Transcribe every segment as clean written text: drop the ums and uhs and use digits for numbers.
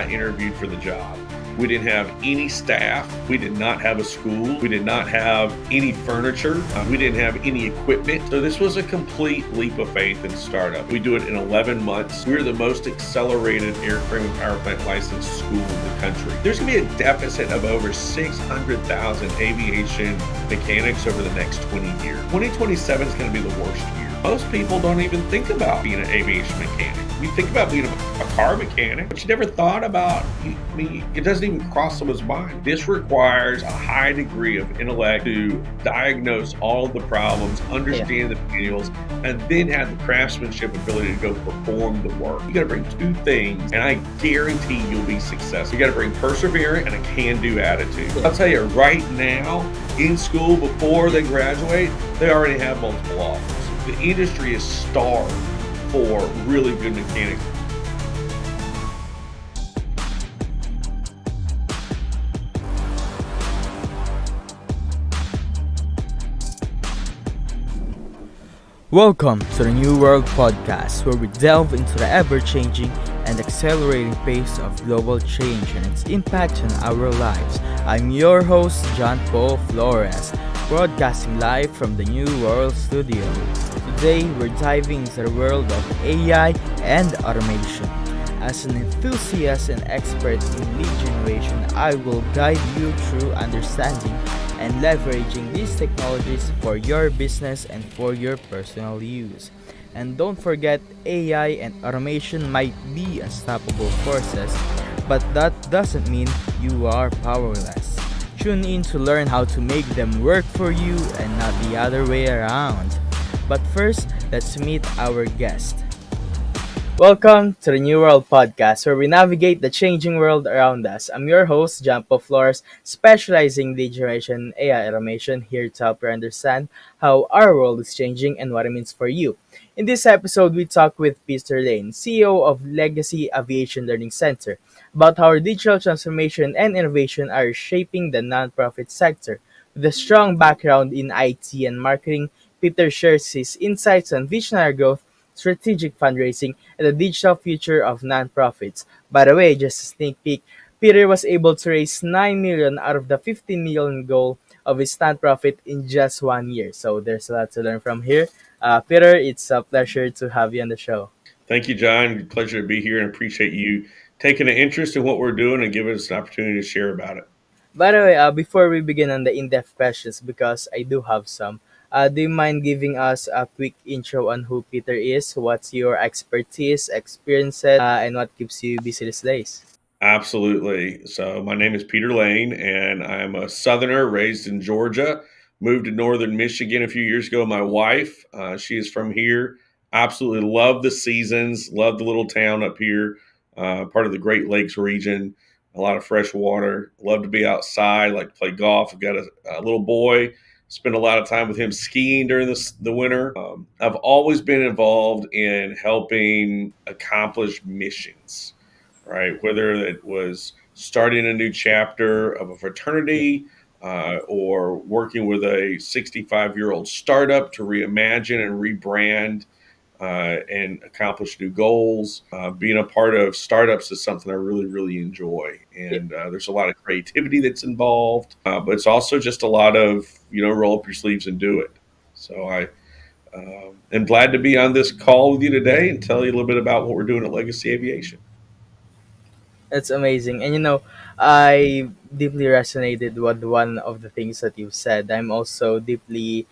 I interviewed for the job. We didn't have any staff. We did not have a school. We did not have any furniture. We didn't have any equipment. So this was a complete leap of faith in startup. We do it in 11 months. We're the most accelerated airframe and power plant licensed school in the country. There's going to be a deficit of over 600,000 aviation mechanics over the next 20 years. 2027 is going to be the worst year. Most people don't even think about being an aviation mechanic. You think about being a car mechanic, but you never thought about, it doesn't even cross someone's mind. This requires a high degree of intellect to diagnose all of the problems, understand the manuals, and then have the craftsmanship ability to go perform the work. You got to bring two things, and I guarantee you'll be successful. You got to bring perseverance and a can-do attitude. I'll tell you right now, in school, before they graduate, they already have multiple offers. The industry is starved for really good mechanics. Welcome to the New World Podcast, where we delve into the ever-changing and accelerating pace of global change and its impact on our lives. I'm your host, John Paul Flores, broadcasting live from the New World Studio. Today, we're diving into the world of AI and automation. As an enthusiast and expert in lead generation, I will guide you through understanding and leveraging these technologies for your business and for your personal use. And don't forget, AI and automation might be unstoppable forces, but that doesn't mean you are powerless. Tune in to learn how to make them work for you and not the other way around. But first, let's meet our guest. Welcome to the New World Podcast, where we navigate the changing world around us. I'm your host, John Paul Flores, specializing in lead generation AI automation, here to help you understand how our world is changing and what it means for you. In this episode, we talk with Peter Lane, CEO of Legacy Aviation Learning Center, about how our digital transformation and innovation are shaping the nonprofit sector. With a strong background in IT and marketing, Peter shares his insights on visionary growth, strategic fundraising, and the digital future of nonprofits. By the way, just a sneak peek, Peter was able to raise 9 million out of the 15 million goal of his nonprofit in just 1 year. So there's a lot to learn from here. Peter, it's a pleasure to have you on the show. Thank you, John. Pleasure to be here and appreciate you taking an interest in what we're doing and giving us an opportunity to share about it. By the way, before we begin on the in-depth questions, because I do have some, do you mind giving us a quick intro on who Peter is, what's your expertise, experiences, and what keeps you busy these days? Absolutely. So my name is Peter Lane, and I'm a Southerner raised in Georgia. Moved to Northern Michigan a few years ago. My wife, she is from here. Absolutely love the seasons. Love the little town up here. Part of the Great Lakes region. A lot of fresh water. Love to be outside. Like to play golf. I've got a little boy. Spend a lot of time with him skiing during the winter. I've always been involved in helping accomplish missions, right? Whether it was starting a new chapter of a fraternity or working with a 65-year-old startup to reimagine and rebrand and accomplish new goals. Being a part of startups is something I really, really enjoy. And there's a lot of creativity that's involved, but it's also just a lot of, roll up your sleeves and do it. So I am glad to be on this call with you today and tell you a little bit about what we're doing at Legacy Aviation. That's amazing. And I deeply resonated with one of the things that you've said. I'm also deeply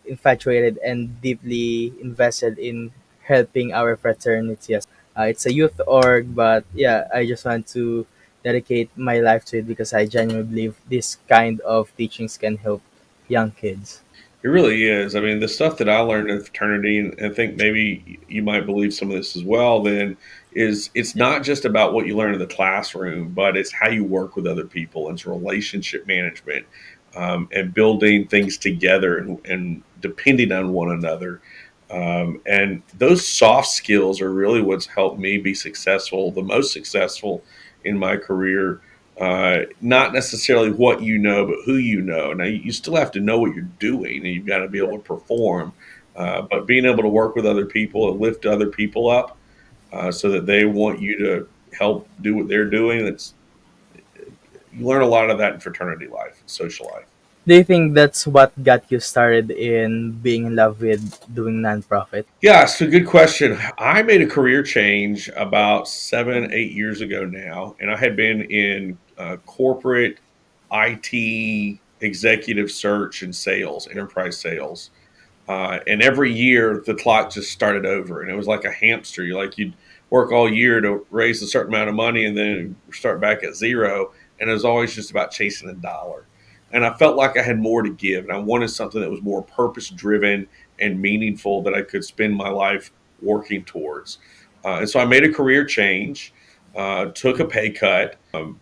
infatuated and deeply invested in helping our fraternity. It's a youth org, but yeah, I just want to dedicate my life to it because I genuinely believe this kind of teachings can help young kids. It really is. I mean, the stuff that I learned in fraternity, and I think maybe you might believe some of this as well, then is it's not just about what you learn in the classroom, but it's how you work with other people. It's relationship management and building things together and depending on one another. And those soft skills are really what's helped me be successful, the most successful in my career. Not necessarily what you know, but who you know. Now, you still have to know what you're doing, and you've got to be able to perform. But being able to work with other people and lift other people up so that they want you to help do what they're doing. That's You learn a lot of that in fraternity life, social life. Do you think that's what got you started in being in love with doing nonprofit? Yeah, so good question. I made a career change about 7, 8 years ago now, and I had been in corporate IT executive search and sales, enterprise sales. And every year the clock just started over, and it was like a hamster. You'd work all year to raise a certain amount of money, and then start back at zero. And it was always just about chasing a dollar. And I felt like I had more to give, and I wanted something that was more purpose driven and meaningful that I could spend my life working towards. And so I made a career change, took a pay cut,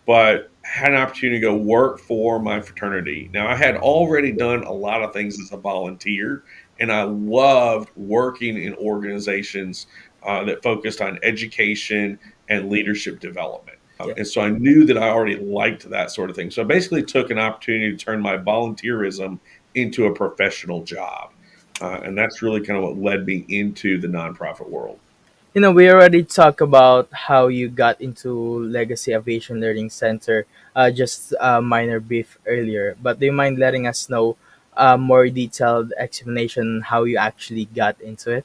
but had an opportunity to go work for my fraternity. Now, I had already done a lot of things as a volunteer, and I loved working in organizations that focused on education and leadership development. Yeah. And so I knew that I already liked that sort of thing. So I basically took an opportunity to turn my volunteerism into a professional job. And that's really kind of what led me into the nonprofit world. We already talked about how you got into Legacy Aviation Learning Center, just a minor brief earlier. But do you mind letting us know more detailed explanation how you actually got into it?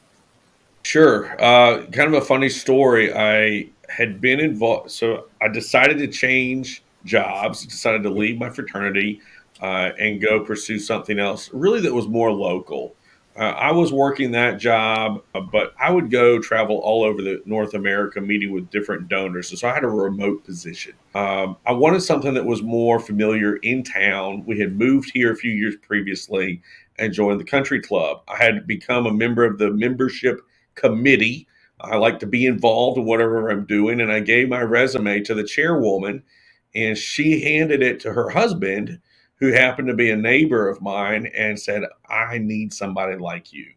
Sure. Kind of a funny story. I had been involved, so I decided to change jobs, decided to Yeah. leave my fraternity and go pursue something else, really that was more local. I was working that job, but I would go travel all over the North America, meeting with different donors. And so I had a remote position. I wanted something that was more familiar in town. We had moved here a few years previously and joined the country club. I had become a member of the membership committee. I like to be involved in whatever I'm doing. And I gave my resume to the chairwoman, and she handed it to her husband, who happened to be a neighbor of mine, and said, I need somebody like you.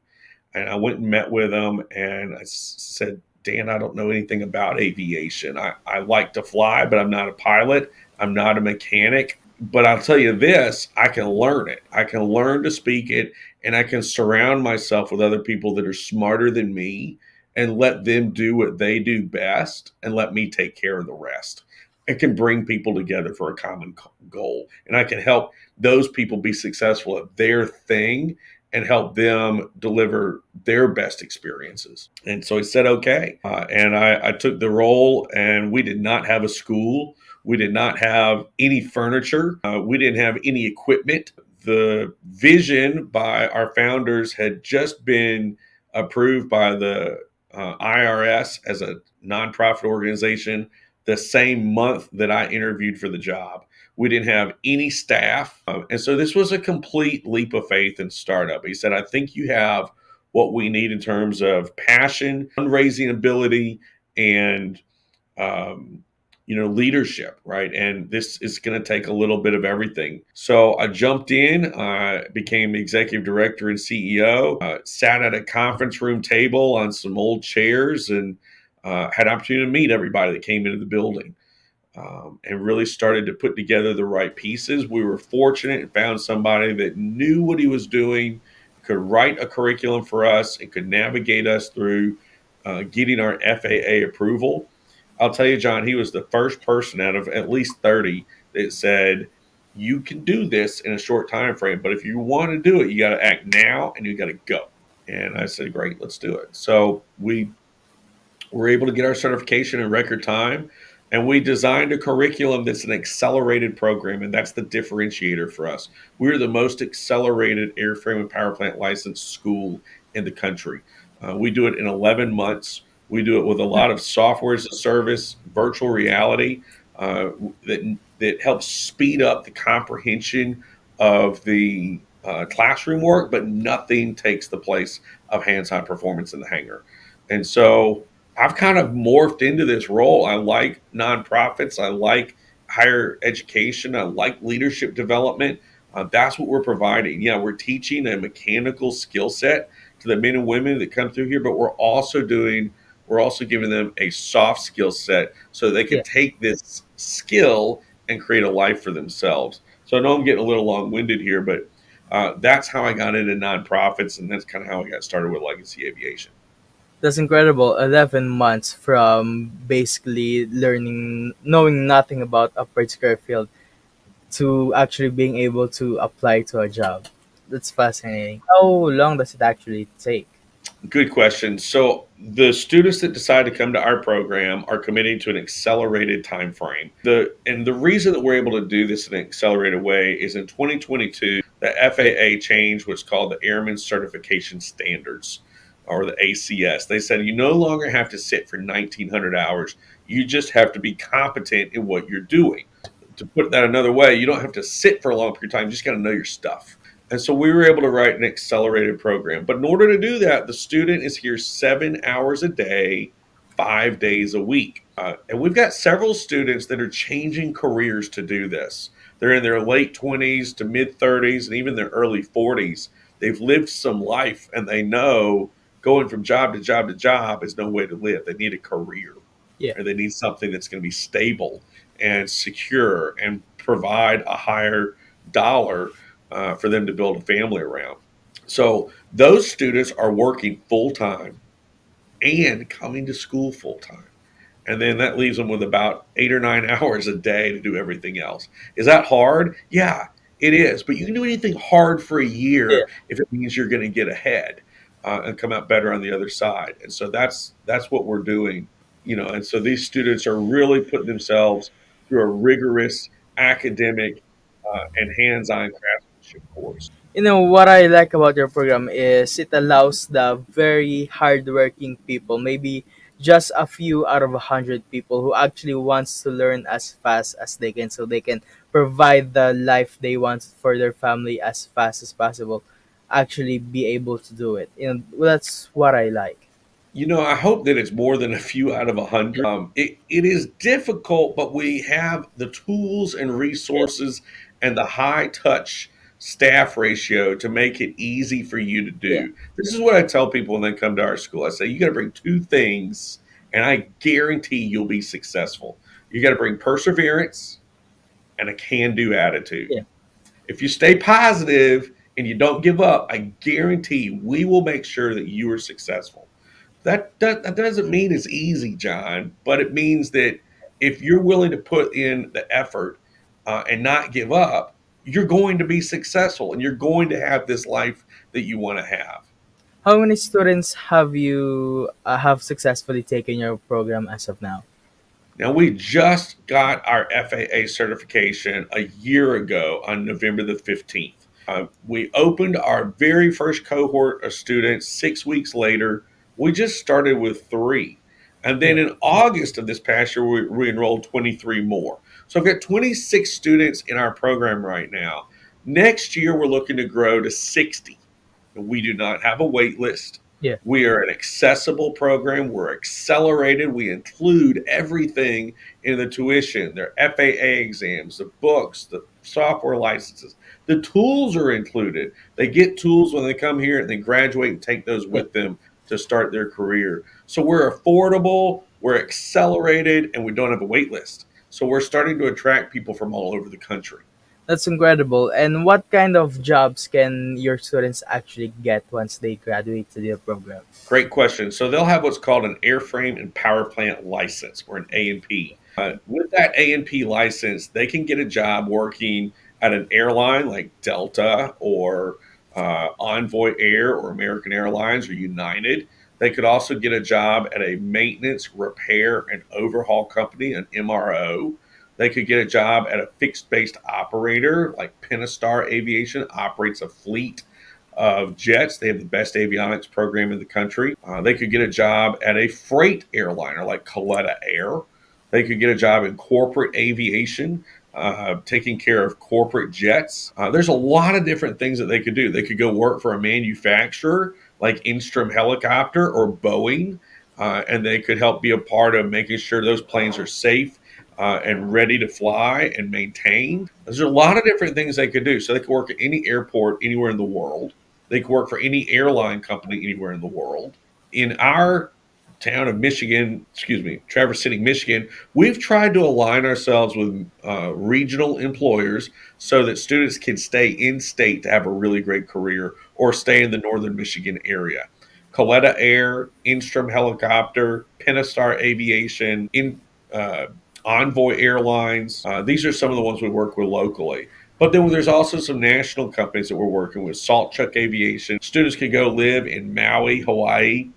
And I went and met with him, and said, Dan, I don't know anything about aviation. I like to fly, but I'm not a pilot. I'm not a mechanic. But I'll tell you this, I can learn it. I can learn to speak it, and I can surround myself with other people that are smarter than me and let them do what they do best and let me take care of the rest. It can bring people together for a common goal, and I can help those people be successful at their thing and help them deliver their best experiences. And so he said, okay. And I took the role, and we did not have a school. We did not have any furniture. We didn't have any equipment. The vision by our founders had just been approved by the IRS as a nonprofit organization the same month that I interviewed for the job. We didn't have any staff. And so this was a complete leap of faith and startup. He said, I think you have what we need in terms of passion, fundraising ability, and um, leadership, right? And this is going to take a little bit of everything. So I jumped in, became executive director and CEO, sat at a conference room table on some old chairs, and had opportunity to meet everybody that came into the building. And really started to put together the right pieces. We were fortunate and found somebody that knew what he was doing, could write a curriculum for us, and could navigate us through getting our FAA approval. I'll tell you, John, he was the first person out of at least 30 that said, you can do this in a short time frame, but if you want to do it, you got to act now and you got to go. And I said, great, let's do it. So we were able to get our certification in record time, and we designed a curriculum that's an accelerated program, and that's the differentiator for us. We're the most accelerated airframe and power plant licensed school in the country. We do it in 11 months. We do it with a lot of software as a service, virtual reality, that helps speed up the comprehension of the classroom work, but nothing takes the place of hands-on performance in the hangar. And so I've kind of morphed into this role. I like nonprofits. I like higher education. I like leadership development. That's what we're providing. Yeah, we're teaching a mechanical skill set to the men and women that come through here, but we're also giving them a soft skill set so they can Yeah. take this skill and create a life for themselves. So I know I'm getting a little long winded here, but that's how I got into nonprofits, and that's kind of how I got started with Legacy Aviation. That's incredible. 11 months from basically learning, knowing nothing about a particular field to actually being able to apply to a job. That's fascinating. How long does it actually take? Good question. So the students that decide to come to our program are committing to an accelerated time frame. The reason that we're able to do this in an accelerated way is in 2022, the FAA changed what's called the Airman Certification Standards, or the ACS. They said you no longer have to sit for 1900 hours. You just have to be competent in what you're doing. To put that another way, you don't have to sit for a long period of time. You just got to know your stuff. And so we were able to write an accelerated program. But in order to do that, the student is here 7 hours a day, 5 days a week. And we've got several students that are changing careers to do this. They're in their late 20s to mid 30s and even their early 40s. They've lived some life and they know going from job to job to job is no way to live. They need a career, Yeah. or they need something that's going to be stable and secure and provide a higher dollar for them to build a family around. So those students are working full time and coming to school full time. And then that leaves them with about 8 or 9 hours a day to do everything else. Is that hard? Yeah, it is. But you can do anything hard for a Yeah. year if it means you're going to get ahead and come out better on the other side. And so that's what we're doing, And so these students are really putting themselves through a rigorous academic and hands-on craftsmanship course. What I like about your program is it allows the very hardworking people, maybe just a few out of 100 people who actually wants to learn as fast as they can, so they can provide the life they want for their family as fast as possible. Actually, be able to do it. That's what I like. I hope that it's more than a few out of 100. It is difficult, but we have the tools and Yeah, resources and the high touch staff ratio to make it easy for you to yeah, do. This is what I tell people when they come to our school. I say, you got to bring two things, and I guarantee you'll be successful. You got to bring perseverance and a can do attitude. yeah. If you stay positive and you don't give up, I guarantee we will make sure that you are successful. That doesn't mean it's easy, John, but it means that if you're willing to put in the effort and not give up, you're going to be successful and you're going to have this life that you want to have. How many students have successfully taken your program as of now? Now, we just got our FAA certification a year ago on November the 15th. We opened our very first cohort of students 6 weeks later. We just started with three. And then Yeah, in August of this past year, we enrolled 23 more. So I've got 26 students in our program right now. Next year, we're looking to grow to 60. We do not have a wait list. yeah. We are an accessible program. We're accelerated. We include everything in the tuition, their FAA exams, the books, the software licenses. The tools are included. They get tools when they come here and they graduate and take those Yeah. with them to start their career. So we're affordable, we're accelerated, and we don't have a wait list. So we're starting to attract people from all over the country. That's incredible. And what kind of jobs can your students actually get once they graduate to the program? Great question. So they'll have what's called an airframe and power plant license, or an A&P. With that A&P license, they can get a job working at an airline like Delta or Envoy Air or American Airlines or United. They could also get a job at a maintenance, repair, and overhaul company, an MRO. They could get a job at a fixed based operator like Pentastar Aviation, operates a fleet of jets. They have the best avionics program in the country. They could get a job at a freight airliner like Coletta Air. They could get a job in corporate aviation, taking care of corporate jets. There's a lot of different things that they could do. They could go work for a manufacturer like Instrom Helicopter or Boeing, and they could help be a part of making sure those planes are safe and ready to fly and maintained. There's a lot of different things they could do. So they could work at any airport anywhere in the world. They could work for any airline company anywhere in the world. In our town of Michigan, excuse me, Traverse City, Michigan, we've tried to align ourselves with regional employers so that students can stay in state to have a really great career or stay in the northern Michigan area. Coletta Air, Instrom Helicopter, Pentastar Aviation, uh, Envoy Airlines. These are some of the ones we work with locally. But then there's also some national companies that we're working with. Salt Chuck Aviation. Students can go live in Maui, Hawaii,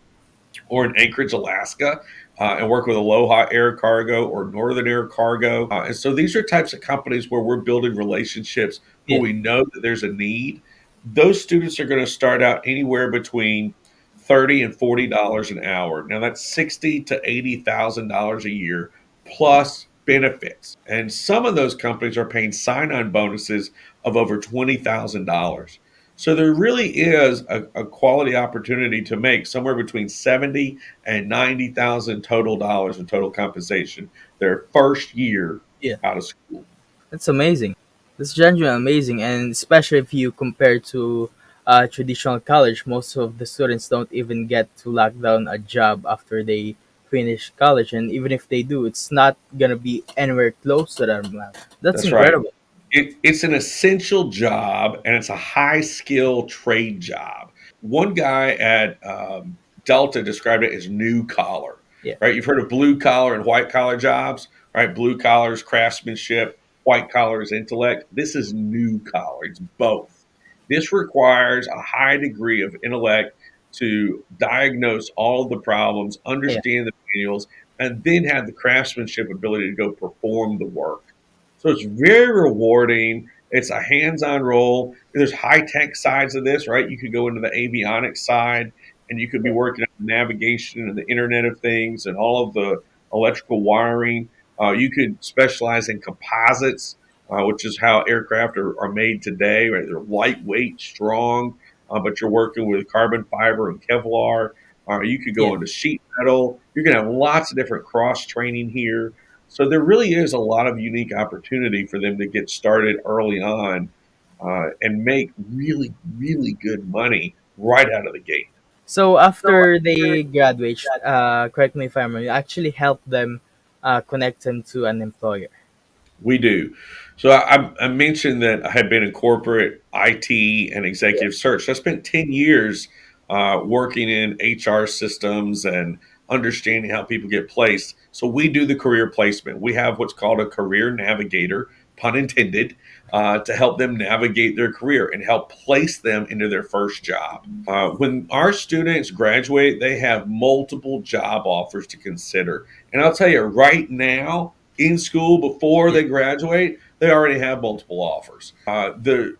or in Anchorage, Alaska, and work with Aloha Air Cargo or Northern Air Cargo. And so these are types of companies where we're building relationships where Yeah. we know that there's a need. Those students are going to start out anywhere between $30 and $40 an hour. Now that's $60 to $80,000 a year plus benefits. And some of those companies are paying sign-on bonuses of over $20,000. So there really is a quality opportunity to make somewhere between 70 and 90,000 total dollars in total compensation their first year Yeah. out of school. That's amazing. That's genuinely amazing, and especially if you compare to traditional college, most of the students don't even get to lock down a job after they finish college, and even if they do, it's not gonna be anywhere close to that amount. That's That's right. incredible. It's an essential job and it's a high skill trade job. One guy at Delta described it as new collar, Yeah, right? You've heard of blue collar and white collar jobs, right? Blue collar is craftsmanship, white collar is intellect. This is new collar, it's both. This requires a high degree of intellect to diagnose all of the problems, yeah, understand the manuals, and then have the craftsmanship ability to go perform the work. So it's very rewarding. It's a hands-on role. There's high-tech sides of this, right? You could go into the avionics side and you could be yeah, working on navigation and the Internet of Things and all of the electrical wiring. You could specialize in composites, which is how aircraft are made today, right? They're lightweight, strong, but you're working with carbon fiber and Kevlar. You could yeah. go into sheet metal. You're going to have lots of different cross training here. So there really is a lot of unique opportunity for them to get started early on and make really, really good money right out of the gate. So after they graduate, correct me if I'm wrong, you actually help them connect them to an employer. We do. So I mentioned that I had been in corporate IT and Yeah, executive search. So I spent 10 years working in HR systems and understanding how people get placed. So we do the career placement. We have what's called a career navigator, pun intended, to help them navigate their career and help place them into their first job. When our students graduate, they have multiple job offers to consider. And I'll tell you right now, in school before yeah, they graduate, they already have multiple offers. The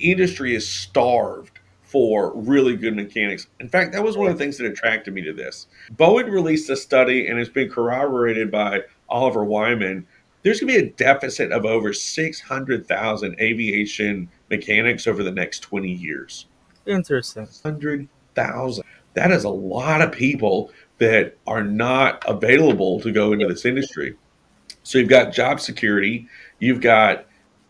industry is starved for really good mechanics. In fact, that was one yeah. of the things that attracted me to this. Boeing released a study, and it's been corroborated by Oliver Wyman. There's going to be a deficit of over 600,000 aviation mechanics over the next 20 years. Interesting. 100,000. That is a lot of people that are not available to go into Yeah, this industry. So you've got job security, you've got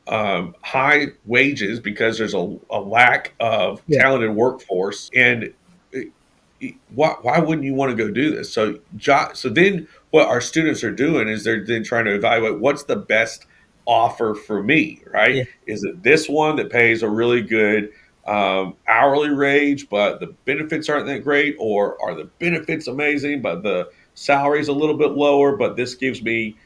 high wages because there's a lack of yeah, talented workforce, and why wouldn't you want to go do this? So then what our students are doing is they're then trying to evaluate what's the best offer for me, right? yeah, Is it this one that pays a really good hourly wage, but the benefits aren't that great, or are the benefits amazing, but the salary's a little bit lower, but this gives me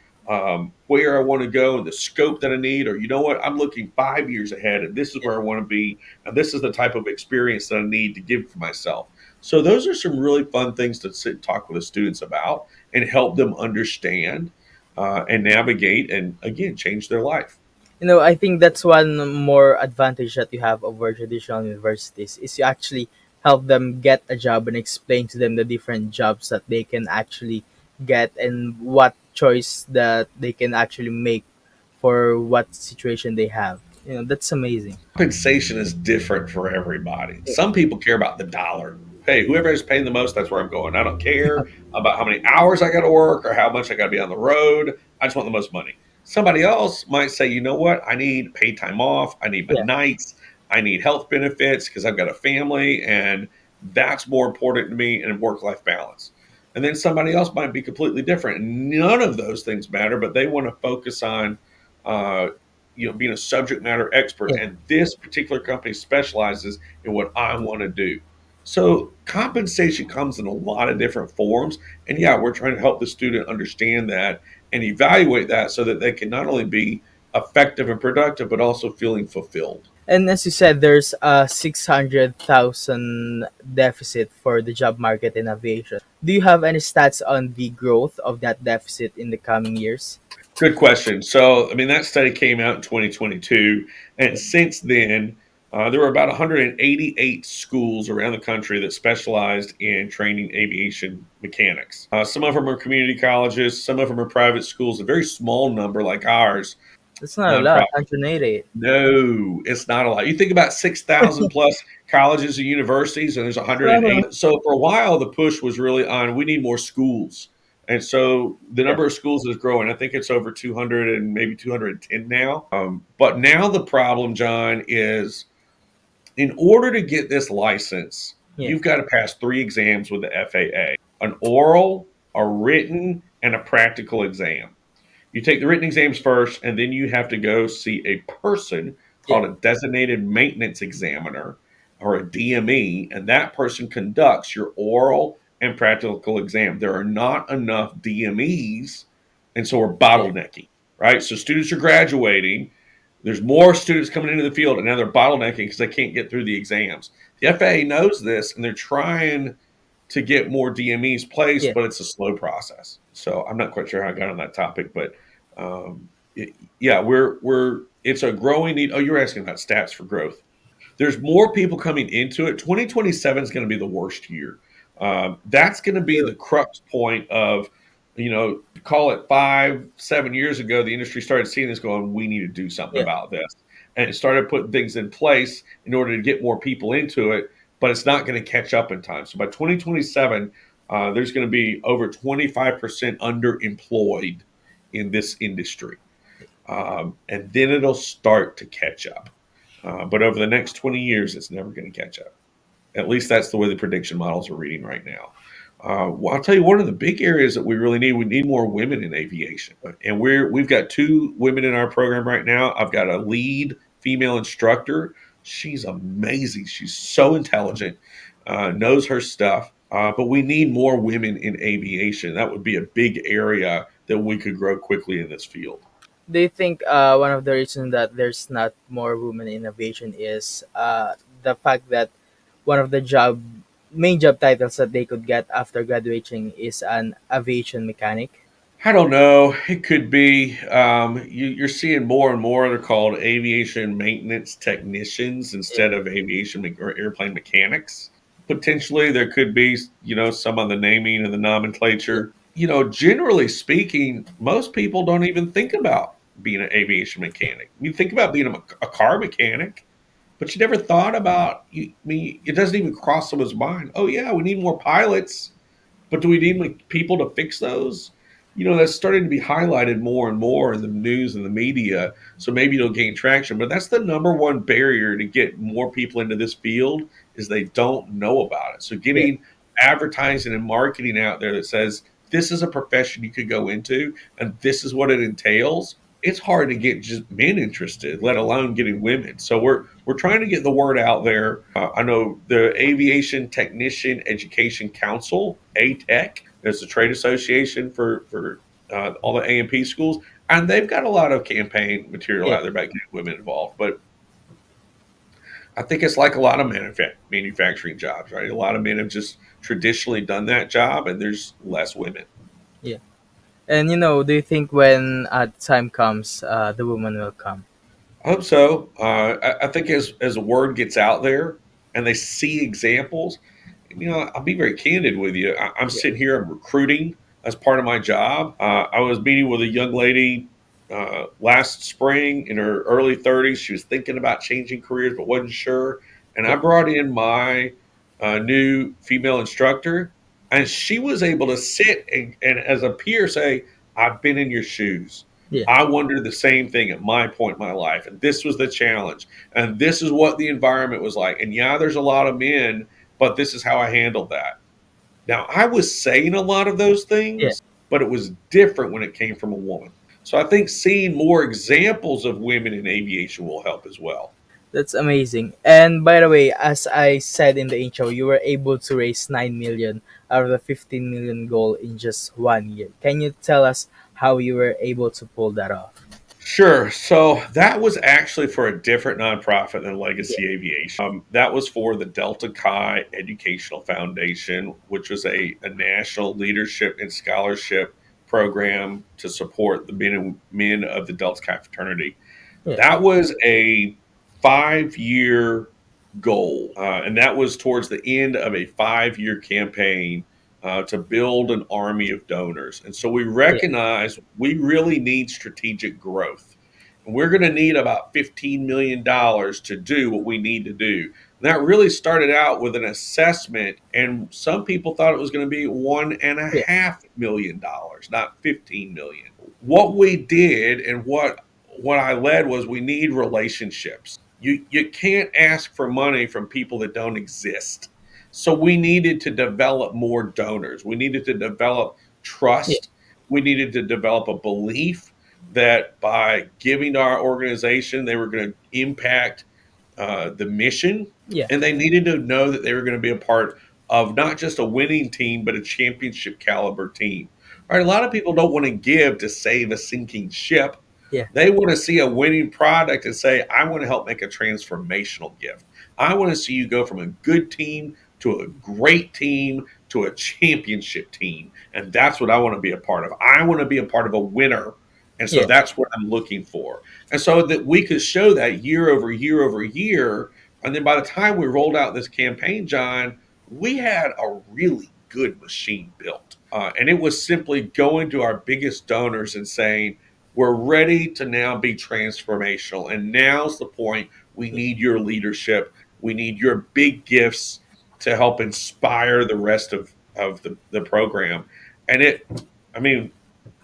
where I want to go and the scope that I need, or you know what, I'm looking 5 years ahead, and this is yeah. where I want to be, and this is the type of experience that I need to give for myself. So those are some really fun things to sit and talk with the students about and help them understand and navigate, and again change their life. I think that's one more advantage that you have over traditional universities is you actually help them get a job and explain to them the different jobs that they can actually get and what choice that they can actually make for what situation they have. That's amazing. Compensation is different for everybody. Yeah, Some people care about the dollar. Hey, whoever is paying the most, that's where I'm going. I don't care about how many hours I got to work or how much I got to be on the road. I just want the most money. Somebody else might say, you know what? I need paid time off. I need my yeah, nights. I need health benefits because I've got a family, and that's more important to me, and work life balance. And then somebody else might be completely different. None of those things matter, but they want to focus on uh, being a subject matter expert, yeah. and this particular company specializes in what I want to do. So compensation comes in a lot of different forms. And yeah, we're trying to help the student understand that and evaluate that so that they can not only be effective and productive, but also feeling fulfilled. And as you said, there's a 600,000 deficit for the job market in aviation. Do you have any stats on the growth of that deficit in the coming years? Good question. So, I mean, that study came out in 2022. And Yeah. since then, there were about 188 schools around the country that specialized in training aviation mechanics. Some of them are community colleges, some of them are private schools, a very small number like ours, That's not a lot, nonprofit. 188. No, it's not a lot. You think about 6,000 plus colleges and universities, and there's Uh-huh. 108. So for a while, the push was really on we need more schools. And so the Yeah, number of schools is growing. I think it's over 200 and maybe 210 now. But now the problem, John, is in order to get this license, yeah, you've got to pass three exams with the FAA: an oral, a written, and a practical exam. You take the written exams first, and then you have to go see a person yeah, called a designated maintenance examiner or a DME, and that person conducts your oral and practical exam. There are not enough DMEs, and so we're yeah, bottlenecking, right? So students are graduating. There's more students coming into the field, and now they're bottlenecking because they can't get through the exams. The FAA knows this, and they're trying to get more DMEs placed, yeah. but it's a slow process. So I'm not quite sure how I got on that topic, but yeah, we're it's a growing need. Oh, you're asking about stats for growth. There's more people coming into it. 2027 is going to be the worst year. That's going to be Really? the crux point of, call it 5, 7 years ago, the industry started seeing this going, we need to do something Yeah. about this. And it started putting things in place in order to get more people into it, but it's not going to catch up in time. So by 2027, there's going to be over 25% underemployed in this industry. And then it'll start to catch up. But over the next 20 years, it's never going to catch up. At least that's the way the prediction models are reading right now. Well, I'll tell you one of the big areas that we need more women in aviation, and we've got two women in our program right now. I've got a lead female instructor. She's amazing. She's so intelligent, knows her stuff. But we need more women in aviation. That would be a big area that we could grow quickly in this field. Do you think one of the reasons that there's not more women in aviation is the fact that one of the main job titles that they could get after graduating is an aviation mechanic? I don't know. It could be. You're seeing more and more. They're called aviation maintenance technicians Yeah, instead of or airplane mechanics. Potentially, there could be, some on the naming and the yeah, nomenclature. Generally speaking, most people don't even think about being an aviation mechanic. You think about being a car mechanic, but you never thought about. I mean, it doesn't even cross someone's mind. Oh yeah, we need more pilots, but do we need people to fix those? That's starting to be highlighted more and more in the news and the media. So maybe it'll gain traction. But that's the number one barrier to get more people into this field is they don't know about it. So yeah, getting advertising and marketing out there that says this is a profession you could go into and this is what it entails. It's hard to get just men interested, let alone getting women. So we're trying to get the word out there. I know the Aviation Technician Education Council, ATEC, there's a trade association for all the A&P schools, and they've got a lot of campaign material yeah, out there about getting women involved. But I think it's like a lot of manufacturing jobs, right? A lot of men have just traditionally done that job, and there's less women. yeah. And do you think when time comes, the woman will come? I hope so. I think as a word gets out there and they see examples, I'll be very candid with you. I'm Yeah, sitting here, I'm recruiting as part of my job. I was meeting with a young lady last spring in her early 30s. She was thinking about changing careers but wasn't sure. And I yeah, brought in my new female instructor, and she was able to sit and as a peer say, I've been in your shoes. yeah, I wondered the same thing at my point in my life. And this was the challenge. And this is what the environment was like. And yeah, there's a lot of men, but this is how I handled that. Now, I was saying a lot of those yeah. things, but it was different when it came from a woman. So I think seeing more examples of women in aviation will help as well. That's amazing. And by the way, as I said in the intro, you were able to raise 9 million out of the 15 million goal in just 1 year. Can you tell us how you were able to pull that off? Sure. So that was actually for a different nonprofit than Yeah, Legacy Aviation. That was for the Delta Chi Educational Foundation, which was a national leadership and scholarship program to support the men of the Delta Chi fraternity. yeah, That was a 5 year goal, and that was towards the end of a 5 year campaign to build an army of donors. And so we yeah, recognize we really need strategic growth. And we're going to need about $15 million to do what we need to do. And that really started out with an assessment, and some people thought it was going to be yeah, $1.5 million, not 15 million. What we did and what I led was we need relationships. You can't ask for money from people that don't exist. So we needed to develop more donors. We needed to develop yeah, trust. We needed to develop a belief that by giving to our organization, they were going to impact the mission, yeah, and they needed to know that they were going to be a part of not just a winning team, but a championship caliber team. All right, a lot of people don't want to give to save a sinking ship. yeah, They want to see a winning product and say, I want to help make a transformational gift. I want to see you go from a good team to a great team to a championship team. And that's what I want to be a part of. I want to be a part of a winner. And so yeah, that's what I'm looking for. And so that we could show that year over year over year. And then by the time we rolled out this campaign, John, we had a really good machine built. And it was simply going to our biggest donors and saying, we're ready to now be transformational. And now's the point. We need your leadership. We need your big gifts to help inspire the rest of the program. And I mean,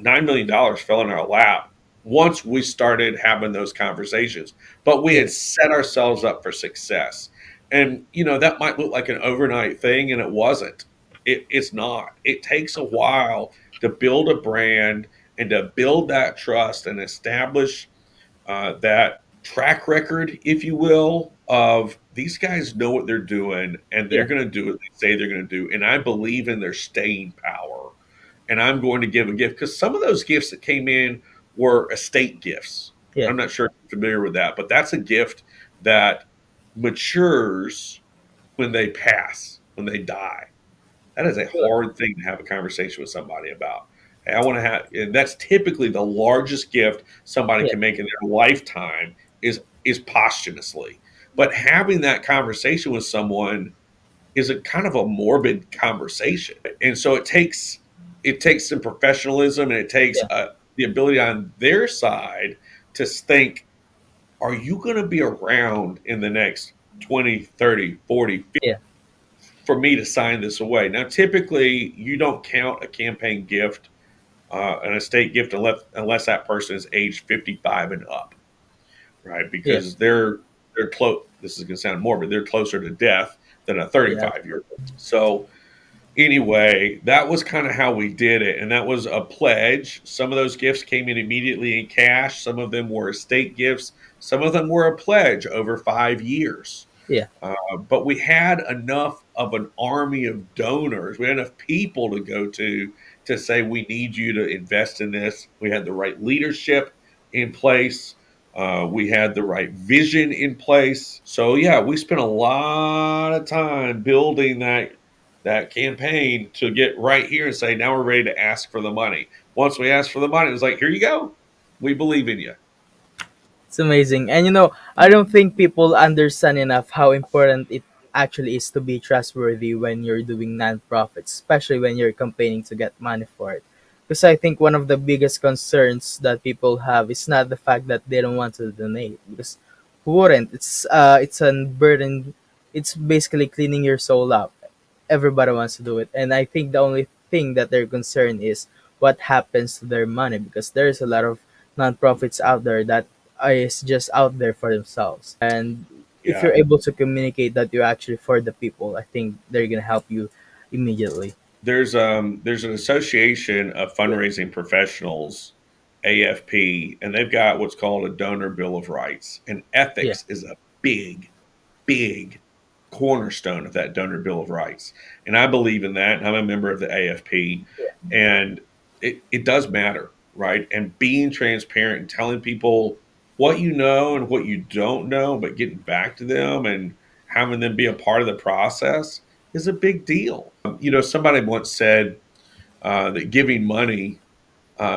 $9 million fell in our lap once we started having those conversations. But we yeah, had set ourselves up for success. And, that might look like an overnight thing, and it wasn't. It's not. It takes a while to build a brand and to build that trust and establish that track record, if you will, of these guys know what they're doing and they're yeah, going to do what they say they're going to do. And I believe in their staying power. And I'm going to give a gift because some of those gifts that came in were estate gifts. yeah, I'm not sure if you're familiar with that, but that's a gift that matures when they pass, when they die. That is a yeah, hard thing to have a conversation with somebody about. Hey, I want to have, and that's typically the largest gift somebody yeah, can make in their lifetime is posthumously. But having that conversation with someone is a kind of a morbid conversation, and so it takes some professionalism and it takes yeah, the ability on their side to think, are you going to be around in the next 20, 30, 40, yeah, for me to sign this away. Now, typically, you don't count a campaign gift, an estate gift, unless that person is age 55 and up, right? yeah, Because they're close. This is going to sound morbid. They're closer to death than a yeah, 35-year old. So anyway, that was kind of how we did it, and that was a pledge. Some of those gifts came in immediately in cash. Some of them were estate gifts. Some of them were a pledge over 5 years. yeah, But we had enough of an army of donors. We had enough people to go to say, we need you to invest in this. We had the right leadership in place. We had the right vision in place. So yeah, we spent a lot of time building that campaign to get right here and say, now we're ready to ask for the money. Once we asked for the money, it was like, here you go. We believe in you. it's amazing. And I don't think people understand enough how important it actually is to be trustworthy when you're doing nonprofits, especially when you're campaigning to get money for it. Because I think one of the biggest concerns that people have is not the fact that they don't want to donate. Because who wouldn't? It's a burden. It's basically cleaning your soul up. Everybody wants to do it, and I think the only thing that they're concerned is what happens to their money, because there's a lot of nonprofits out there that is just out there for themselves. And if Yeah. you're able to communicate that you're actually for the people, I think they're gonna help you immediately. There's an association of Yeah, fundraising professionals, AFP, and they've got what's called a donor bill of rights. And yeah, ethics is a big, big cornerstone of that donor bill of rights. And I believe in that. I'm a member of the AFP, and it does matter, right? And being transparent and telling people what you know and what you don't know, but getting back to them and having them be a part of the process is a big deal. Somebody once said that giving money,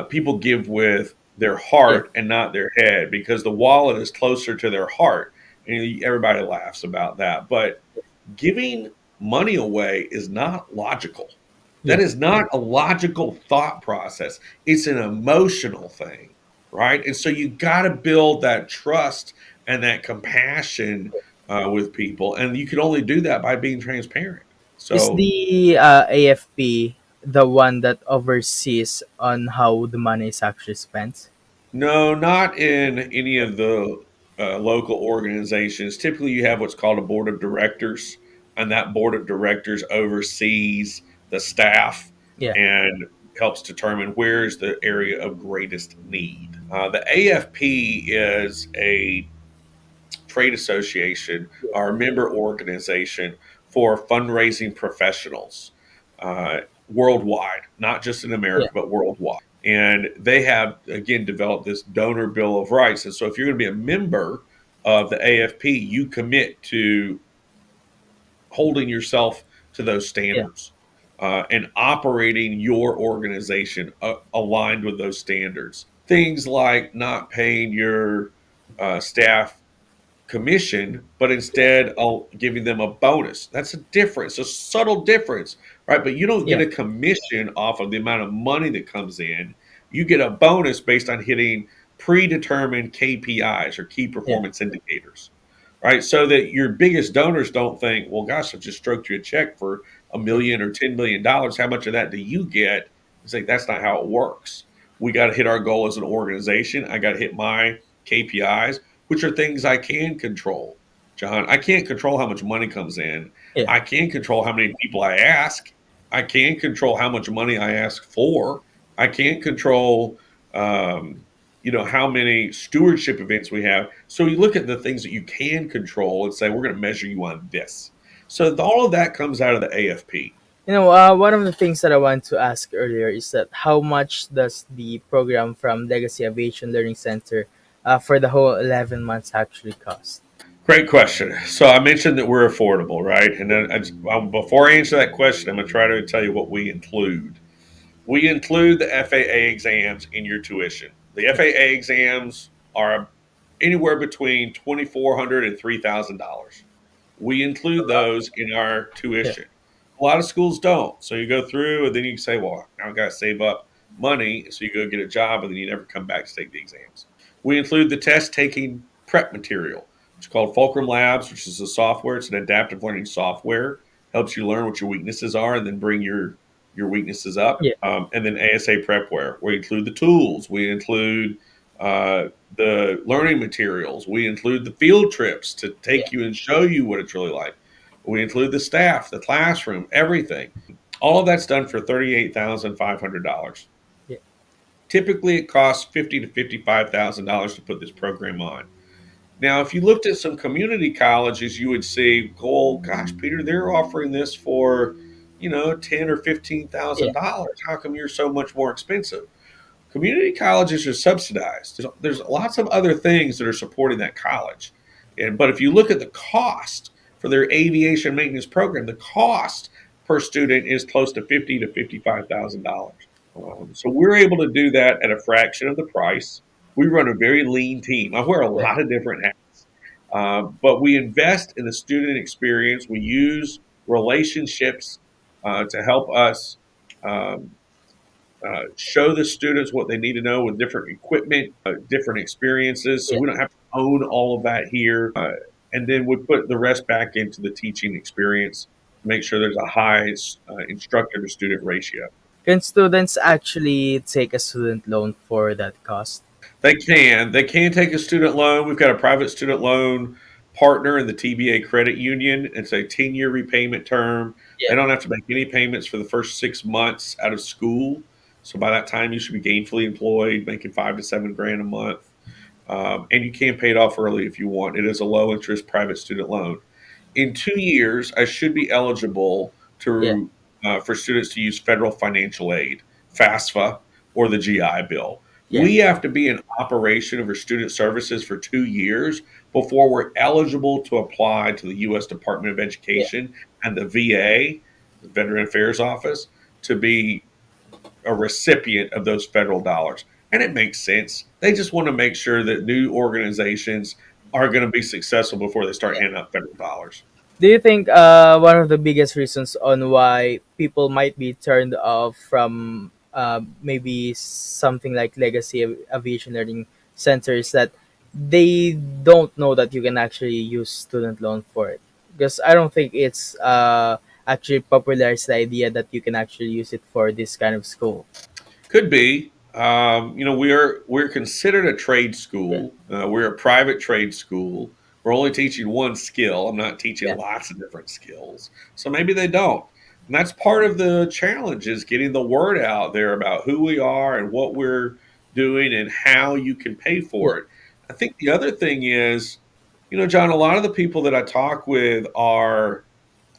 people give with their yeah, heart and not their head because the wallet is closer to their heart. And everybody laughs about that. But giving money away is not logical. That yeah. is not a logical thought process. It's an emotional thing, right? And so you got to build that trust and that compassion with people. And you can only do that by being transparent. Is So the AFP the one that oversees on how the money is actually spent? no, not in any of the local organizations. Typically, you have what's called a board of directors, and that board of directors oversees the staff Yeah, and helps determine where's the area of greatest need. The AFP is a trade association or member organization for fundraising professionals worldwide, not just in yeah, America, but worldwide. And they have, again, developed this donor bill of rights. And so if you're going to be a member of the AFP, you commit to holding yourself to those yeah, standards and operating your organization aligned with those standards. Things like not paying your staff commission, but instead giving them a bonus. That's a difference, a subtle difference, right? But you don't get yeah, a commission off of the amount of money that comes in. You get a bonus based on hitting predetermined KPIs or key yeah, performance indicators, right? So that your biggest donors don't think, well, gosh, I just stroked you a check for a yeah, million or $10 million. How much of that do you get? It's like, that's not how it works. We got to hit our goal as an organization. I got to hit my KPIs, which are things I can control. John, I can't control how much money comes in. yeah, I can control how many people I ask. I can control how much money I ask for. I can't control, um, how many stewardship events we have. So you look at the things that you can control and say, we're going to measure you on this. So all of that comes out of the AFP. One of the things that I want to ask earlier is that how much does the program from Legacy Aviation Learning Center for the whole 11 months actually cost? Great question. So I mentioned that we're affordable, right? And then before I answer that question, I'm going to try to tell you what we include. We include the FAA exams in your tuition. The Yeah, FAA exams are anywhere between $2,400 and $3,000. We include those in our yeah, tuition. A lot of schools don't. So you go through and then you say, well, now I've got to save up money. So you go get a job and then you never come back to take the exams. We include the test taking prep material. It's called Fulcrum Labs, which is a software. It's an adaptive learning software. Helps you learn what your weaknesses are and then bring your weaknesses up. yeah, And then ASA Prepware. We include the tools. We include uh, the learning materials. We include the field trips to yeah, take you and show you what it's really like. We include the staff, the classroom, everything. All of that's done for $38,500. yeah, Typically, it costs $50,000 to $55,000 to put this program on. Now, if you looked at some community colleges, you would see, oh gosh, Peter, they're offering this for, $10,000 or yeah, $15,000. How come you're so much more expensive? Community colleges are subsidized. There's lots of other things that are supporting that college. But if you look at the cost for their aviation maintenance program, the cost per student is close to $50,000 to $55,000. So we're able to do that at a fraction of the price. We run a very lean team. I wear a yeah. lot of different hats, but we invest in the student experience. We use relationships to help us um, show the students what they need to know with different equipment, different experiences. So Yeah. we don't have to own all of that here. And then we put the rest back into the teaching experience to make sure there's a high instructor to student ratio. Can students actually take a student loan for that cost? They can take a student loan. We've got a private student loan partner in the TBA credit union. It's a 10-year repayment term. They Yeah, don't have to make any payments for the first 6 months out of school. So by that time, you should be gainfully employed, making 5 to 7 grand a month. and you can pay it off early if you want. It is a low interest private student loan. In 2 years, I should be eligible Yeah, to for students to use federal financial aid, FAFSA, or the GI Bill. yeah, We have to be in operation for student services for 2 years before we're eligible to apply to the U.S. Department of yeah. Education and the VA, the Veteran Affairs Office, to be a recipient of those federal dollars. And it makes sense. They just want to make sure that new organizations are going to be successful before they start Yeah. handing out federal dollars. Do you think one of the biggest reasons on why people might be turned off from maybe something like Legacy Aviation Learning Center is that they don't know that you can actually use student loan for it? Because I don't think it's actually popularized the idea that you can actually use it for this kind of school. Could be. We're considered a trade Yeah, school. We're a private trade school. We're only teaching one skill. I'm not teaching yeah, lots of different skills. So maybe they don't. And that's part of the challenge is getting the word out there about who we are and what we're doing and how you can pay yeah, for it. I think the other thing is, John, a lot of the people that I talk with are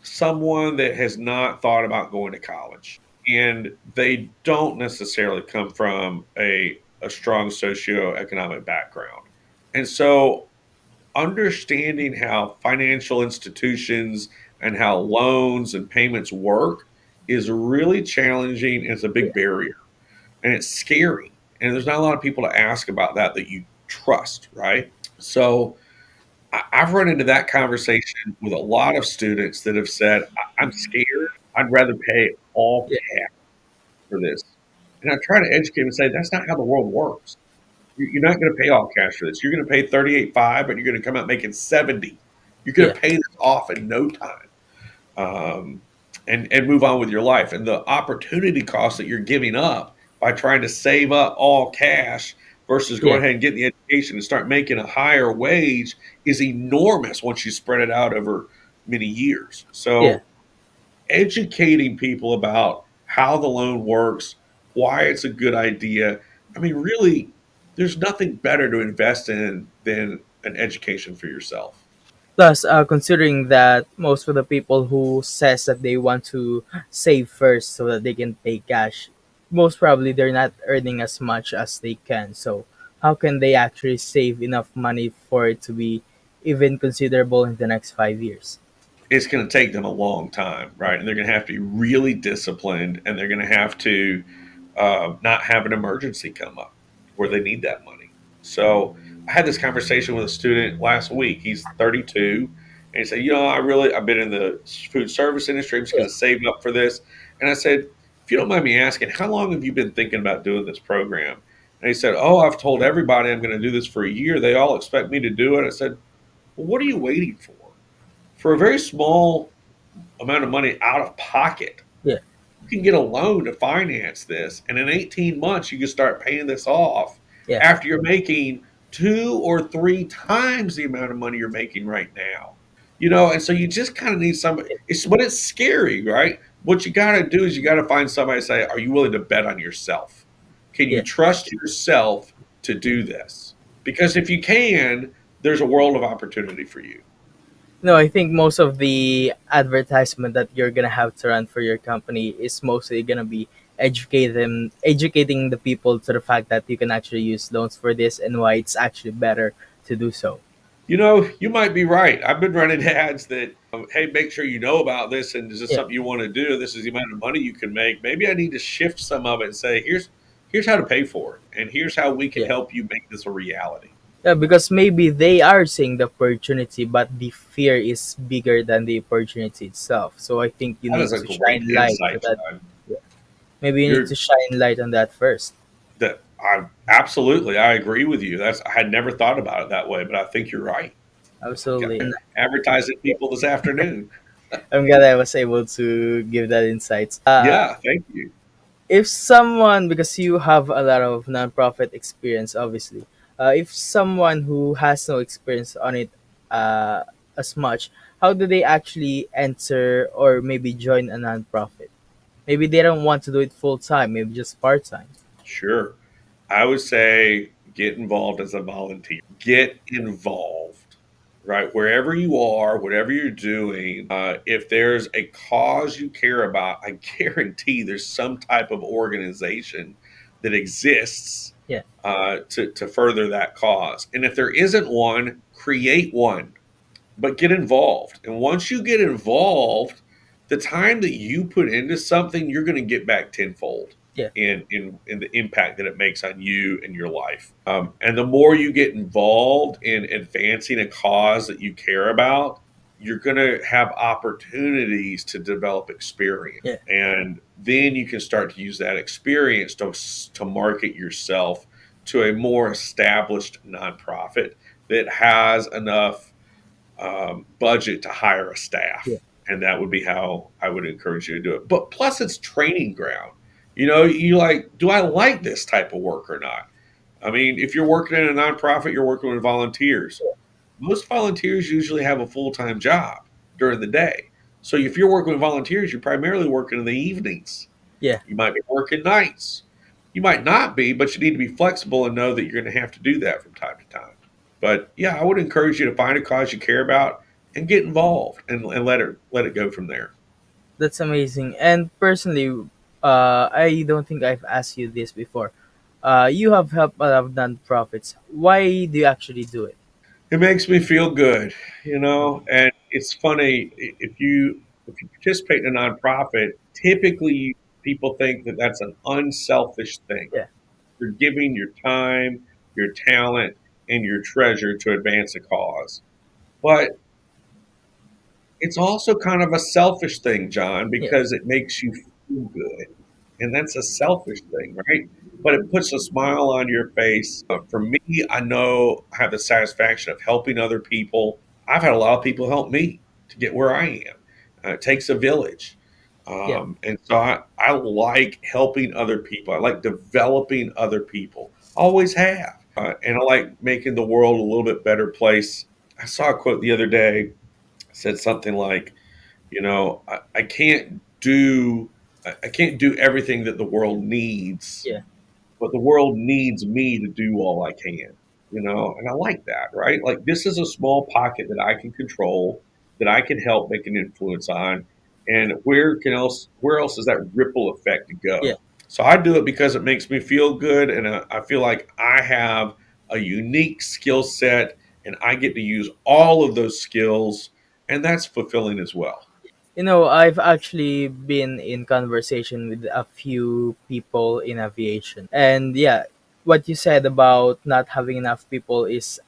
someone that has not thought about going to college and they don't necessarily come from a strong socioeconomic background. And so understanding how financial institutions and how loans and payments work is really challenging and it's a big yeah, barrier and it's scary. And there's not a lot of people to ask about that you trust, right? So I've run into that conversation with a lot of students that have said, I'm scared. I'd rather pay all yeah, cash for this. And I try to educate them and say, that's not how the world works. You're not going to pay all cash for this. You're going to pay 38.5, but you're going to come out making 70. You're going yeah. to pay this off in no time, um, and move on with your life. And the opportunity cost that you're giving up by trying to save up all cash versus going Yeah. ahead and getting the education and start making a higher wage is enormous once you spread it out over many years. Yeah. So educating people about how the loan works, why it's a good idea. I mean, really, there's nothing better to invest in than an education for yourself. Plus, considering that most of the people who says that they want to save first so that they can pay cash, most probably they're not earning as much as they can. So how can they actually save enough money for it to be even considerable in the next 5 years? It's going to take them a long time, right? And they're going to have to be really disciplined, and they're going to have to not have an emergency come up where they need that money. So I had this conversation with a student last week. He's 32, and he said, I've been in the food service industry. I'm just Yeah, going to save up for this. And I said, if you don't mind me asking, how long have you been thinking about doing this program? And he said, oh, I've told everybody I'm going to do this for a year. They all expect me to do it. I said, well, what are you waiting for? For a very small amount of money out of pocket, yeah, you can get a loan to finance this. And in 18 months, you can start paying this off yeah, after you're making two or three times the amount of money you're making right now. And so you just kind of need somebody. It's scary, right? What you got to do is you got to find somebody to say, are you willing to bet on yourself? Can you yeah. trust yourself to do this? Because if you can, there's a world of opportunity for you. No, I think most of the advertisement that you're gonna have to run for your company is mostly gonna be educating the people to the fact that you can actually use loans for this and why it's actually better to do so. You might be right. I've been running ads that, hey, make sure you know about this, and is this Yeah, something you want to do? This is the amount of money you can make. Maybe I need to shift some of it and say, here's how to pay for it, and here's how we can yeah. help you make this a reality. Yeah, because maybe they are seeing the opportunity, but the fear is bigger than the opportunity itself. So I think you That need is a to great shine light to insight, that. John. Yeah. Maybe you need You're to shine light on that first. that I absolutely I agree with you. That's I had never thought about it that way, but I think you're right. Got Absolutely. And advertising people this afternoon. I'm glad I was able to give that insights. Yeah, thank you. If someone, because you have a lot of nonprofit experience, obviously, if someone who has no experience on it uh, as much, how do they actually enter or maybe join a nonprofit? Maybe they don't want to do it full time, maybe just part time. Sure. I would say get involved as a volunteer. Get involved, right? Wherever you are, whatever you're doing, if there's a cause you care about, I guarantee there's some type of organization that exists Yeah. to further that cause. And if there isn't one, create one, but get involved. And once you get involved, the time that you put into something, you're going to get back tenfold Yeah. in the impact that it makes on you and your life. And the more you get involved in advancing a cause that you care about, you're going to have opportunities to develop experience. Yeah. And then you can start to use that experience to market yourself to a more established nonprofit that has enough budget to hire a Yeah. staff. And that would be how I would encourage you to do it. But plus, it's training ground. You know, you like, do I like this type of work or not? I mean, if you're working in a nonprofit, you're working with volunteers. Most volunteers usually have a full time job during the day. So if you're working with volunteers, you're primarily working in the evenings. Yeah. You might be working nights. You might not be, but you need to be flexible and know that you're going to have to do that from time to time. But yeah, I would encourage you to find a cause you care about and get involved and let it go from there. That's amazing. And personally, I don't think I've asked you this before. You have helped a lot of nonprofits. Why do you actually do it? It makes me feel good, you know. And it's funny if you participate in a nonprofit, typically people think that that's an unselfish thing. Yeah. You're giving your time, your talent, and your treasure to advance a cause. But it's also kind of a selfish thing, John, Yeah. because it makes you feel good. And that's a selfish thing, right? But it puts a smile on your face. For me, I know I have the satisfaction of helping other people. I've had a lot of people help me to get where I am. It takes a village. Yeah. And so I like helping other people. I like developing other people. Always have. And I like making the world a little bit better place. I saw a quote the other day, said something like, I can't do I can't do everything that the world needs, Yeah. but the world needs me to do all I can, and I like that, right? Like this is a small pocket that I can control, that I can help make an influence on, and where else does that ripple effect Yeah. go? So I do it because it makes me feel good, and I feel like I have a unique skill set, and I get to use all of those skills, and that's fulfilling as well. I've actually been in conversation with a few people in aviation. And yeah, what you said about not having enough people is,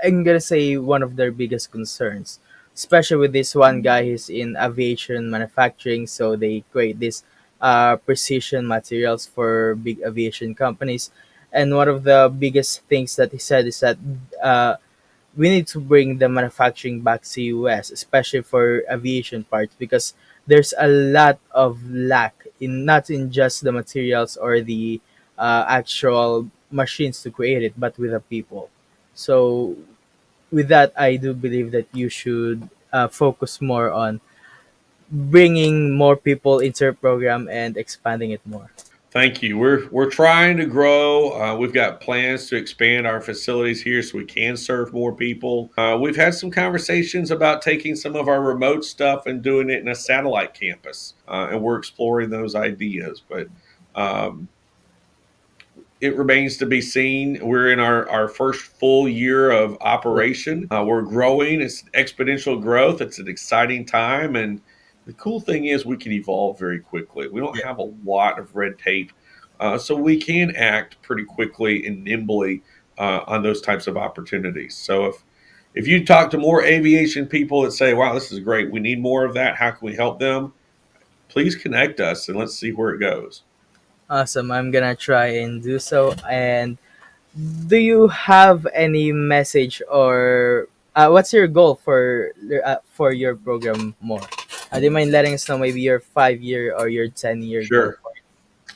I'm gonna say, one of their biggest concerns. Especially with this one guy who's in aviation manufacturing, so they create this precision materials for big aviation companies. And one of the biggest things that he said is that uh, we need to bring the manufacturing back to US, especially for aviation parts, because there's a lot of lack in not in just the materials or the actual machines to create it, but with the people. So with that, I do believe that you should focus more on bringing more people into your program and expanding it more. Thank you. We're trying to grow. We've got plans to expand our facilities here so we can serve more people. We've had some conversations about taking some of our remote stuff and doing it in a satellite campus, and we're exploring those ideas. But um, it remains to be seen. We're in our first full year of Yeah. operation. We're growing. It's exponential growth. It's an exciting time. And the cool thing is, we can evolve very quickly. We don't Yeah. have a lot of red tape. So we can act pretty quickly and nimbly on those types of opportunities. So if you talk to more aviation people that say, wow, this is great, we need more of that, how can we help them? Please connect us and let's see where it goes. Awesome. I'm gonna try and do so. And do you have any message or what's your goal for your program more? Do you mind letting us know maybe your 5 year or your 10 year goal Sure. for it?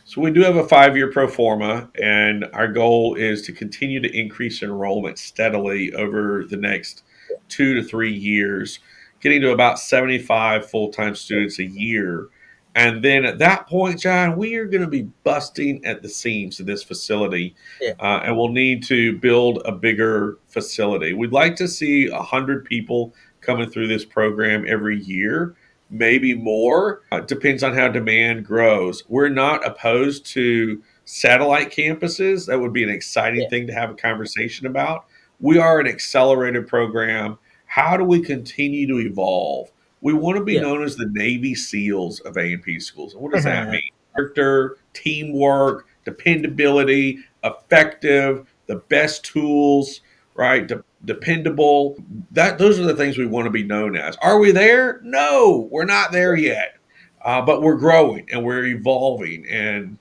So we do have a 5 year pro forma, and our goal is to continue to increase enrollment steadily over the next 2 to 3 years, getting to about 75 full time students a year. And then at that point, John, we are going to be busting at the seams of this facility, Yeah. and we'll need to build a bigger facility. We'd like to see 100 people coming through this program every year, maybe more. Depends on how demand grows. We're not opposed to satellite campuses. That would be an exciting Yeah. thing to have a conversation about. We are an accelerated program. How do we continue to evolve? We want to be Yeah. known as the Navy SEALs of A&P schools. And what does that mean? Character, teamwork, dependability, effective, the best tools, right? Dependable. Those are the things we want to be known as. Are we there? No, we're not there yet. But we're growing and we're evolving. And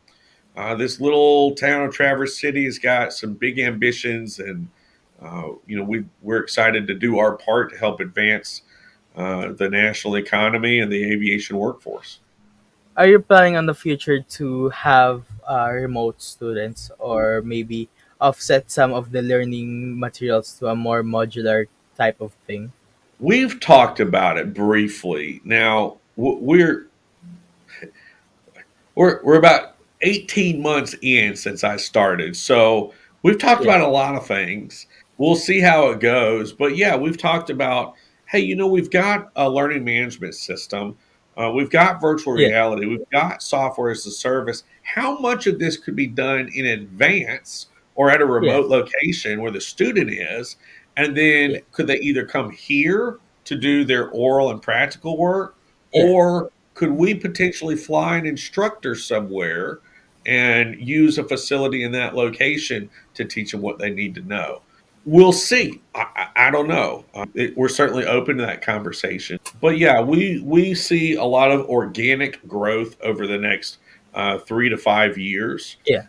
this little town of Traverse City has got some big ambitions, and we're excited to do our part to help advance the national economy and the aviation workforce. Are you planning on the future to have remote students, or maybe offset some of the learning materials to a more modular type of thing? We've talked about it briefly. Now we're about 18 months in since I started. So we've talked Yeah. about a lot of things. We'll see how it goes. But yeah, we've talked about, hey, we've got a learning management system. We've got virtual Yeah. reality. We've got software as a service. How much of this could be done in advance or at a Yeah. remote location where the student is? And Yeah. then could they either come here to do their oral and practical work, Yeah. or could we potentially fly an instructor somewhere and use a facility in that location to teach them what they need to know? We'll see. I don't know. We're certainly open to that conversation. But yeah, we see a lot of organic growth over the next 3 to 5 years Yeah.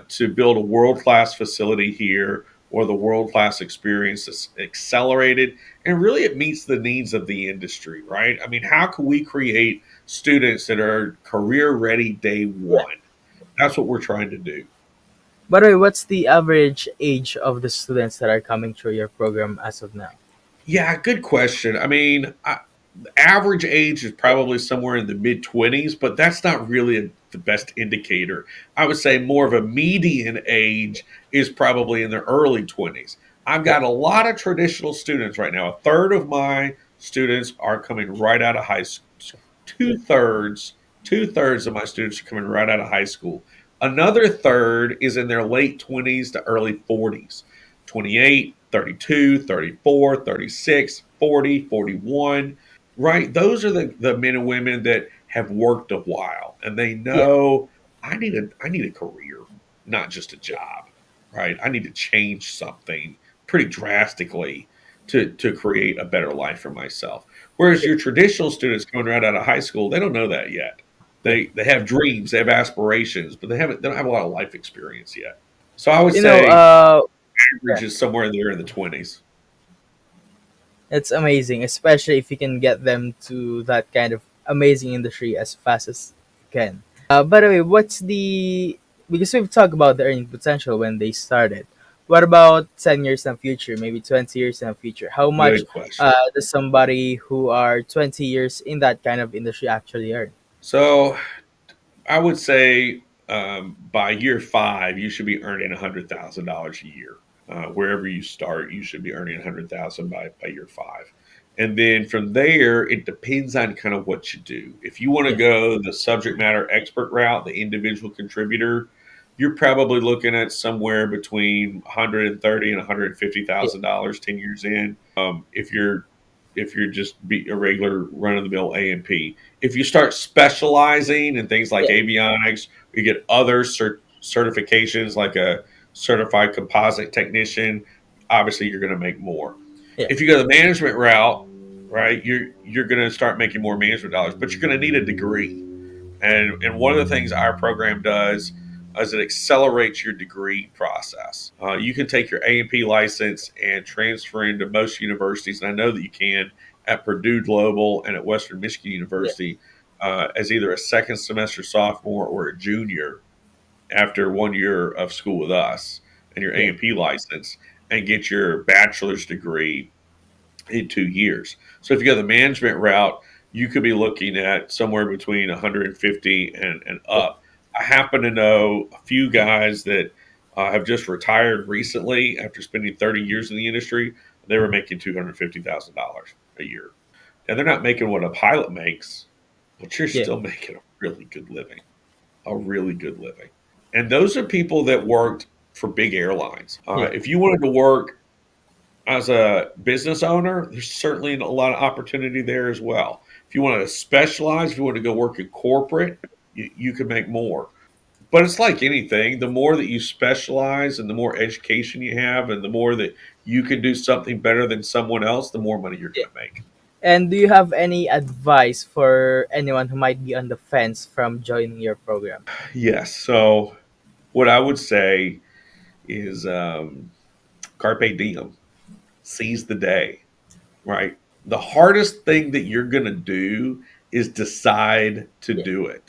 to build a world class facility here, or the world class experience is accelerated, and really it meets the needs of the industry, right? I mean, how can we create students that are career ready day Yeah. one? That's what we're trying to do. By the way, what's the average age of the students that are coming through your program as of now? Yeah, good question. I mean, the average age is Yeah. probably somewhere in the mid 20s, but that's not really the best indicator. I would say more of a median age is probably in the early 20s. I've Yeah. got a lot of traditional students right now. A third of my students are coming right out of high school. Two thirds, two-thirds of my students are coming right out of high school. Another third is in their late 20s to early 40s. 28, 32, 34, 36, 40, 41. Right? Those are the men and women that have worked a while and they Yeah. know I need a career, not just a job. Right? I need to change something pretty drastically to create a better life for myself. Whereas Yeah. your traditional students coming right out of high school, they don't know that yet. Yeah. They have dreams, they have aspirations, but they don't have a lot of life experience yet. So I would You know, say yeah, average is somewhere there in the 20s. it's amazing, especially if you can get them to that kind of amazing industry as fast as you can. By the way, what's the because we've talked about the earning potential when they started. What about 10 years in the future, maybe 20 years in the future? How much Good question. does somebody who are 20 years in that kind of industry actually earn? So I would say by year five, you should be earning $100,000 a year. Wherever you start, you should be earning 100,000 by year five. And then from there, it depends on kind of what you do. If you want to Yeah. go the subject matter expert route, the individual contributor, you're probably looking at somewhere between 130 and Yeah. $150,000 10 years in. If you're just be a regular run of the mill A&P. If you start specializing in things like Yeah. avionics, you get other certifications like a certified composite technician. Obviously, you're going to make more. Yeah. If you go the management route, right, you're going to start making more management dollars, but you're going to need a degree. And one of the things our program does is it accelerates your degree process. You can take your A&P license and transfer into most universities, and I know that you can at Purdue Global and at Western Michigan Yeah. University as either a second semester sophomore or a junior after 1 year of school with us and your Yeah. A&P license, and get your bachelor's degree in 2 years. So if you go the management route, you could be looking at somewhere between 150 and Yeah. up. I happen to know a few guys that have just retired recently after spending 30 years in the industry. They were making $250,000 a year. And they're not making what a pilot makes, but you're Yeah. still making a really good living. And those are people that worked for big airlines. Yeah. If you wanted to work as a business owner, there's certainly a lot of opportunity there as well. If you want to specialize, if you want to go work in corporate, you can make more. But it's like anything, the more that you specialize and the more education you have and the more that you can do something better than someone else, the more money you're Yeah. going to make. And do you have any advice for anyone who might be on the fence from joining your program? Yes. So, what I would say is carpe diem, seize the day. Right? The hardest thing that you're going to do is decide to Yeah. do it.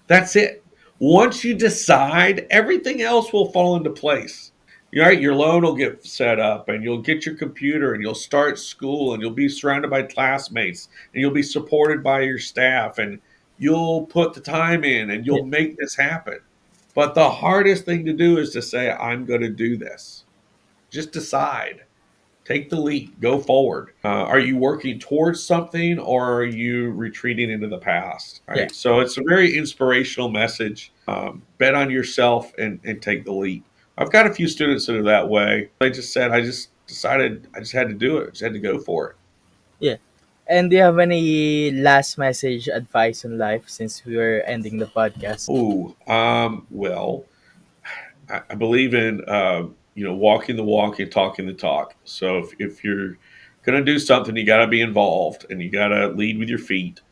That's it. Once you decide, everything else will fall into place. Right? Your loan will get set up and you'll get your computer and you'll start school and you'll be surrounded by classmates and you'll be supported by your staff and you'll put the time in and Yeah. you'll make this happen. But the hardest thing to do is to say, I'm going to do this. Just decide. Take the leap, go forward. Are you working towards something or are you retreating into the past? Yeah. Right. So it's a very inspirational message. Bet on yourself and take the leap. I've got a few students that are that way. They just said, I just decided I just had to do it. I just had to go for it. Yeah. And do you have any last message advice on life since we were ending the podcast? Oh, well, I believe in walking the walk and talking the talk. So if you're going to do something, you got to be involved and you got to lead with your feet.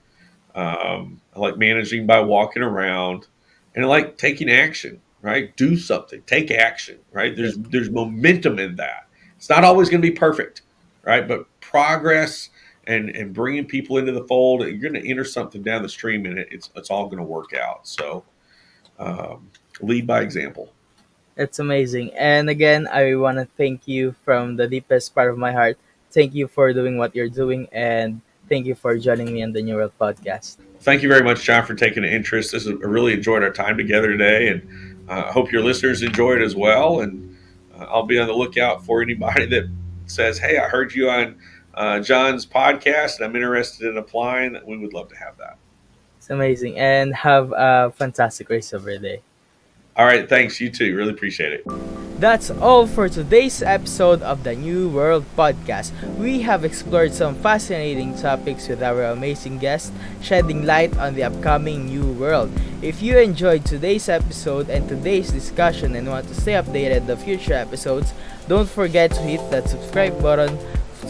I like managing by walking around, and I like taking action. Right, do something, take action. Right, Yeah. there's momentum in that. It's not always going to be perfect, right? But progress and bringing people into the fold, you're going to enter something down the stream, and it's all going to work out. So lead by example. It's amazing. And again, I want to thank you from the deepest part of my heart. Thank you for doing what you're doing, and thank you for joining me on the New World Podcast. Thank you very much, John, for taking an interest. I really enjoyed our time together today, and I hope your listeners enjoy it as well. And I'll be on the lookout for anybody that says, "Hey, I heard you on John's podcast, and I'm interested in applying." We would love to have that. It's amazing. And have a fantastic rest of your day. All right, thanks. You too. Really appreciate it. That's all for today's episode of the New World Podcast. We have explored some fascinating topics with our amazing guests, shedding light on the upcoming new world. If you enjoyed today's episode and today's discussion and want to stay updated the future episodes, don't forget to hit that subscribe button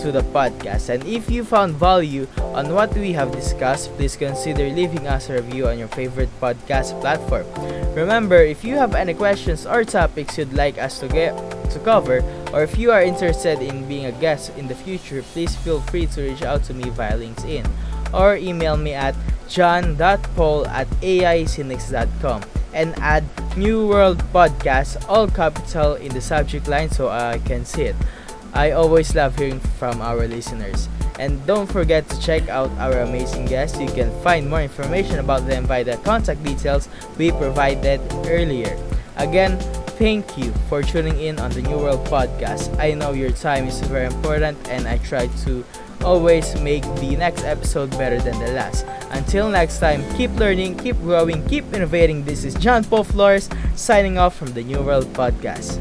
to the podcast. And if you found value on what we have discussed, please consider leaving us a review on your favorite podcast platform. Remember, if you have any questions or topics you'd like us to cover, or if you are interested in being a guest in the future, please feel free to reach out to me via LinkedIn or email me at john.paul@aicinix.com and add New World Podcast all capital in the subject line so I can see it. I always love hearing from our listeners. And don't forget to check out our amazing guests. You can find more information about them via the contact details we provided earlier. Again, thank you for tuning in on the New World Podcast. I know your time is very important and I try to always make the next episode better than the last. Until next time, keep learning, keep growing, keep innovating. This is John Paul Flores signing off from the New World Podcast.